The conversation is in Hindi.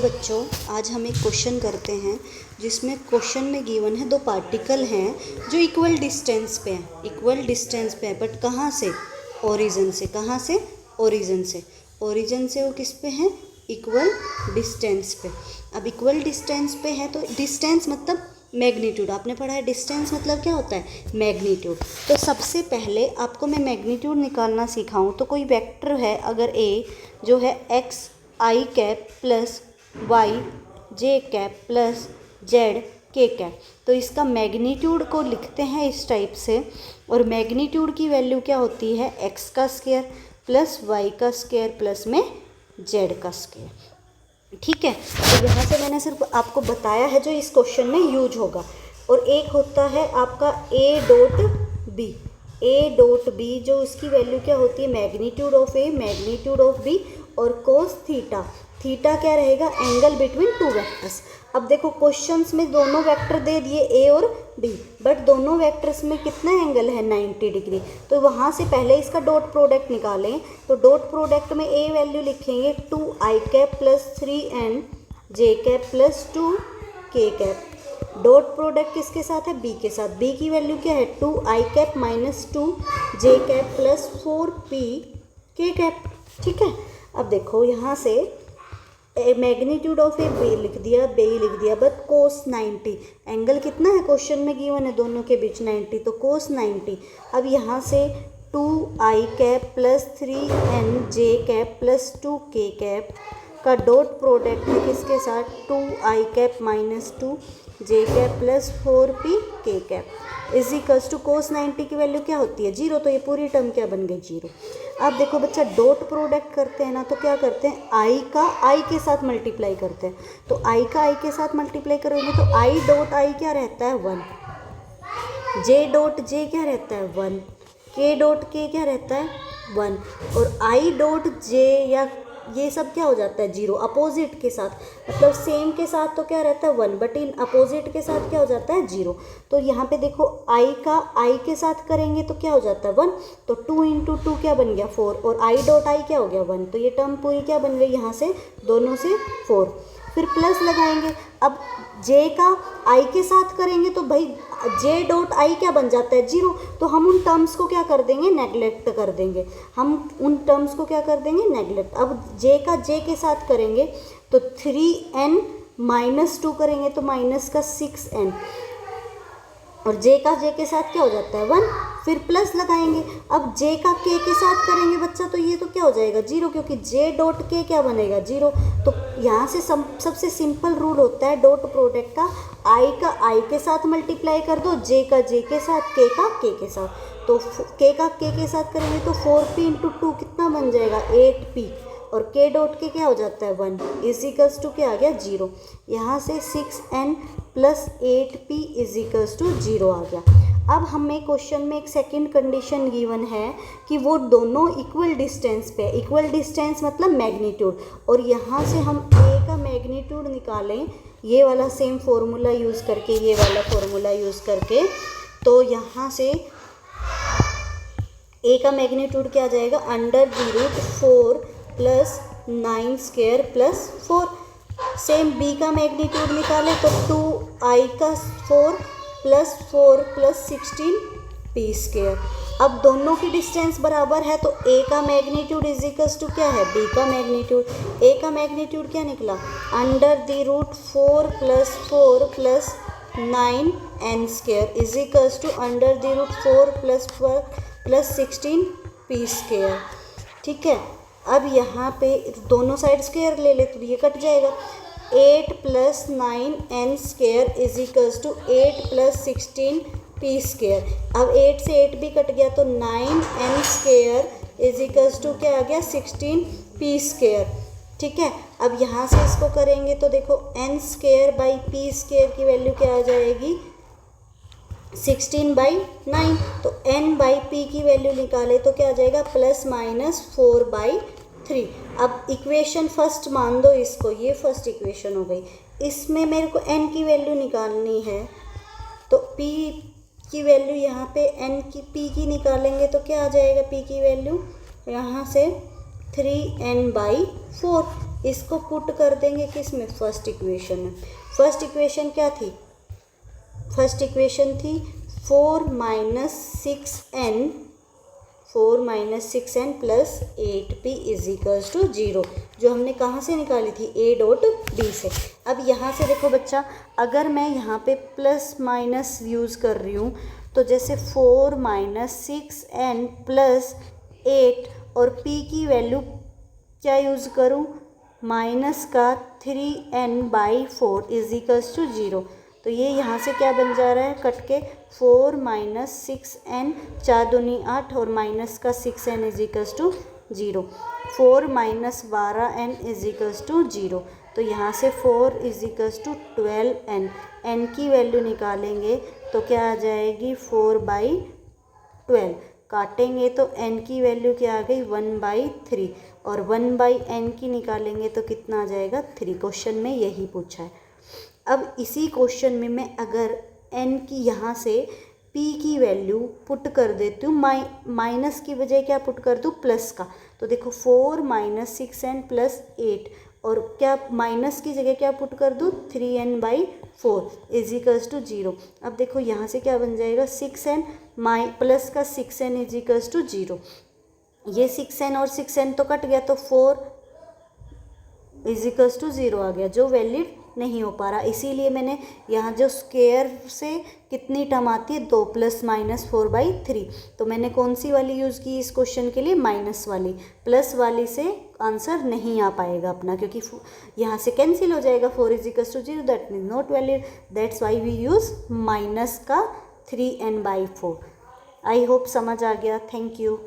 बच्चों, आज हम एक क्वेश्चन करते हैं जिसमें क्वेश्चन में गिवन है दो पार्टिकल हैं जो इक्वल डिस्टेंस पे हैं बट कहाँ से? ओरिजिन से। कहाँ से? ओरिजिन से। ओरिजिन से वो किस पे हैं? इक्वल डिस्टेंस पे। अब इक्वल डिस्टेंस पे है तो डिस्टेंस मतलब मैग्नीट्यूड। आपने पढ़ा है डिस्टेंस मतलब क्या होता है? मैग्नीट्यूड। तो सबसे पहले आपको मैं मैग्नीट्यूड निकालना सिखाऊं तो कोई वेक्टर है अगर ए जो है एक्स आई कैप प्लस वाई जे कैप प्लस जेड के कैप, तो इसका मैग्नीट्यूड को लिखते हैं इस टाइप से। और मैग्नीट्यूड की वैल्यू क्या होती है? एक्स का स्क्वायर प्लस वाई का स्क्वायर प्लस में जेड का स्क्वायर। ठीक है, तो यहाँ से मैंने सिर्फ आपको बताया है जो इस क्वेश्चन में यूज होगा। और एक होता है आपका ए डॉट बी जो उसकी वैल्यू क्या होती है? Magnitude of A magnitude of B और कोस थीटा। थीटा क्या रहेगा? Angle between two vectors. अब देखो क्वेश्चंस में दोनों वेक्टर दे दिए ए और बी, बट दोनों वेक्टर्स में कितना एंगल है? 90 डिग्री। तो वहाँ से पहले इसका डॉट प्रोडक्ट निकालें। तो डॉट प्रोडक्ट में ए वैल्यू लिखेंगे 2i cap plus 3n J cap plus 2k cap. Dot product किसके साथ है? बी के साथ। बी की वैल्यू क्या है? 2i cap minus 2j cap plus 4pk cap. ठीक है, अब देखो यहाँ से मैग्नीट्यूड ऑफ ए बी लिख दिया, बट कोस 90 एंगल कितना है क्वेश्चन में गिवन है दोनों के बीच? 90, तो कोस 90। अब यहाँ से 2i cap plus 3n J cap plus 2k cap का डॉट प्रोडक्ट है किसके साथ? 2i cap minus 2 J cap plus 4pk cap is equals to cos 90 की वैल्यू क्या होती है? 0। तो ये पूरी टर्म क्या बन गई? 0। अब देखो बच्चा, डॉट प्रोडक्ट करते हैं ना तो क्या करते हैं? आई का आई के साथ मल्टीप्लाई करते हैं। तो आई का आई के साथ मल्टीप्लाई करोगे तो आई डॉट आई क्या रहता है? 1। जे डॉट जे क्या रहता है? 1। के डॉट के क्या रहता है? 1। और आई डॉट जे या ये सब क्या हो जाता है? 0। अपोजिट के साथ मतलब सेम के साथ तो क्या रहता है? 1, बट इन अपोजिट के साथ क्या हो जाता है? 0। तो यहाँ पे देखो आई का आई के साथ करेंगे तो क्या हो जाता है? 1। तो 2 इंटू 2 क्या बन गया? 4। और आई डॉट आई क्या हो गया? 1। तो ये टर्म पूरी क्या बन गई? यहाँ से दोनों से 4। फिर प्लस लगाएंगे। अब जे का आई के साथ करेंगे तो भाई जे डॉट आई क्या बन जाता है? 0। तो हम उन टर्म्स को क्या कर देंगे? नेगलेक्ट कर देंगे। नेगलेक्ट। अब जे का जे के साथ करेंगे तो 3n माइनस 2 करेंगे तो माइनस का 6n और जे का जे के साथ क्या हो जाता है? 1। फिर प्लस लगाएंगे। अब जे का के साथ करेंगे बच्चा तो ये तो क्या हो जाएगा? 0, क्योंकि जे डॉट के क्या बनेगा? 0। तो यहाँ से सबसे सिंपल रूल होता है डॉट प्रोडक्ट का, आई का आई के साथ मल्टीप्लाई कर दो, जे का जे के साथ, के का के के साथ। तो के का के साथ करेंगे तो 4p इंटू 2 कितना बन जाएगा? 8p। और के डॉट के क्या हो जाता है? 1 इज इक्वल्स टू क्या आ गया? 0। यहाँ से 6n plus 8p is equals to 0 आ गया। अब हमें क्वेश्चन में एक सेकंड कंडीशन गिवन है कि वो दोनों इक्वल डिस्टेंस पे। इक्वल डिस्टेंस मतलब मैग्नीट्यूड। और यहाँ से हम ए का मैग्नीट्यूड निकालें, ये वाला सेम फॉर्मूला यूज़ करके, ये वाला फॉर्मूला यूज़ करके, तो यहाँ से ए का मैग्नीट्यूड क्या आ जाएगा? Under the root 4 plus 9 square plus 4। Same B का मैग्नीट्यूड निकालें तो 2i का 4 प्लस 4 प्लस 16p स्क्वायर। अब दोनों की डिस्टेंस बराबर है तो ए का मैग्नीट्यूड इज इक्वल्स टू क्या है? बी का मैग्नीट्यूड। ए का मैग्नीट्यूड क्या निकला? Under the root 4 plus 4 plus 9n square is equals to under the root 4 plus 4 plus 16p square. ठीक है, अब यहाँ पे दोनों साइड स्क्वायर ले ले तो ये कट जाएगा। 8 plus 9n square is equals to 8 plus 16p square. अब 8 से 8 भी कट गया तो 9n square is equals to क्या आ गया? 16p square. ठीक है, अब यहाँ से इसको करेंगे तो देखो n square by p square की वैल्यू क्या आ जाएगी? 16/9। तो n बाई p की वैल्यू निकाले तो क्या आ जाएगा? Plus minus 4/3। अब इक्वेशन फर्स्ट मान दो इसको, ये फर्स्ट इक्वेशन हो गई। इसमें मेरे को n की वैल्यू निकालनी है तो p की वैल्यू यहाँ पे p की निकालेंगे तो क्या आ जाएगा? p की वैल्यू यहाँ से 3n/4। इसको पुट कर देंगे किस में, फर्स्ट इक्वेशन में। फर्स्ट इक्वेशन क्या थी, फर्स्ट इक्वेशन थी 4 minus 6n plus 8p is equals to 0, जो हमने कहाँ से निकाली थी, a डॉट b से। अब यहाँ से देखो बच्चा, अगर मैं यहाँ पे प्लस माइनस यूज़ कर रही हूँ तो जैसे 4 माइनस 6n प्लस 8 और p की वैल्यू क्या यूज़ करूँ, माइनस का 3n/4 इज इक्वल्स टू 0। तो ये यहाँ से क्या बन जा रहा है, कट के 4 माइनस 6n, 4 दूनी 8 और माइनस का 6n is equals to 0। 4 minus 12n is equals to 0। तो यहाँ से 4 is equals to 12n, n की वैल्यू निकालेंगे तो क्या आ जाएगी 4/12, काटेंगे तो n की वैल्यू क्या आ गई 1/3 और 1/n की निकालेंगे तो कितना आ जाएगा 3। क्वेश्चन में यही पूछा है। अब इसी क्वेश्चन में मैं अगर n की यहाँ से p की वैल्यू पुट कर देती हूँ, माइनस की बजाय क्या पुट कर दूँ, प्लस का। तो देखो 4 माइनस 6n प्लस 8 और क्या माइनस की जगह क्या पुट कर दूँ 3n/4 इज इक्वल्स टू 0। अब देखो यहाँ से क्या बन जाएगा 6n प्लस का 6n इज इक्वल्स टू 0। ये 6n और 6n तो कट गया तो 4 इज इक्वल्स टू 0 आ गया, जो वैलिड नहीं हो पा रहा। इसीलिए मैंने यहाँ जो स्क्वायर से कितनी टर्म आती है 2 प्लस माइनस 4/3, तो मैंने कौन सी वाली यूज़ की इस क्वेश्चन के लिए, माइनस वाली। प्लस वाली से आंसर नहीं आ पाएगा अपना, क्योंकि यहाँ से कैंसिल हो जाएगा, 4 is equals to 0, that means not valid, that's why we use minus का 3n/4। आई होप समझ आ गया। Thank you.